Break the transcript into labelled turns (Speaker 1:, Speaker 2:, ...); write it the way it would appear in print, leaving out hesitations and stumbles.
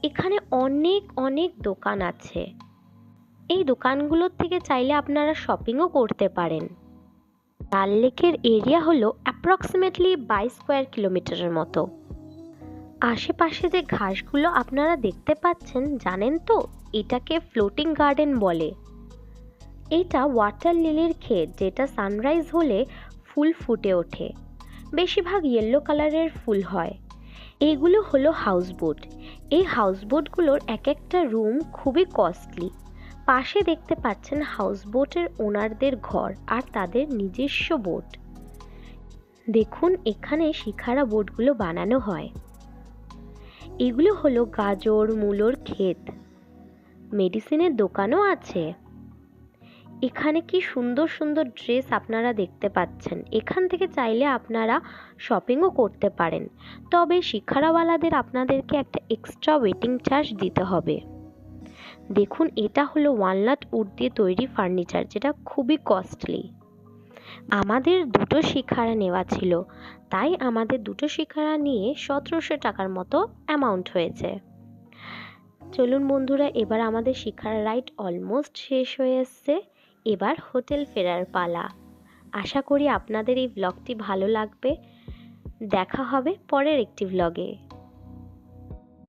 Speaker 1: এখানে অনেক অনেক দোকান আছে। এই দোকানগুলোর থেকে চাইলে আপনারা শপিংও করতে পারেন। ডাল লেকের এরিয়া হলো অ্যাপ্রক্সিমেটলি 22 স্কোয়ার কিলোমিটারের মতো। আশেপাশে যে ঘাসগুলো আপনারা দেখতে পাচ্ছেন, জানেন তো এটাকে ফ্লোটিং গার্ডেন বলে। এইটা ওয়াটার লিলির ক্ষেত, যেটা সানরাইজ হলে ফুল ফুটে ওঠে। বেশিরভাগ ইয়েলো কালারের ফুল হয়। এইগুলো হলো হাউসবোট। এই হাউসবোটগুলোর এক একটা রুম খুবই কস্টলি। পাশে দেখতে পাচ্ছেন হাউসবোটের ওনারদের ঘর আর তাদের নিজস্ব বোট। দেখুন এখানে শিখারা বোটগুলো বানানো হয়। এগুলো হলো গাজর মূলোর ক্ষেত। মেডিসিনের দোকানও আছে। এখানে কি সুন্দর সুন্দর ড্রেস আপনারা দেখতে পাচ্ছেন। এখান থেকে চাইলে আপনারা শপিংও করতে পারেন, তবে শিখারাওয়ালাদের আপনাদেরকে একটা এক্সট্রা ওয়েটিং চার্জ দিতে হবে। দেখুন এটা হলো ওয়ালনাট উড দিয়ে তৈরি ফার্নিচার, যেটা খুবই কস্টলি। আমাদের দুটো শিখারা নেওয়া ছিল, তাই আমাদের দুটো শিখারা নিয়ে 1700 টাকার মতো অ্যামাউন্ট হয়েছে। চলুন বন্ধুরা, এবার আমাদের শিখারা রাইড অলমোস্ট শেষ হয়ে এসছে। এবার হোটেল ফেরার পালা। আশা করি আপনাদের এই ব্লগটি ভালো লাগবে। দেখা হবে পরের একটি ব্লগে।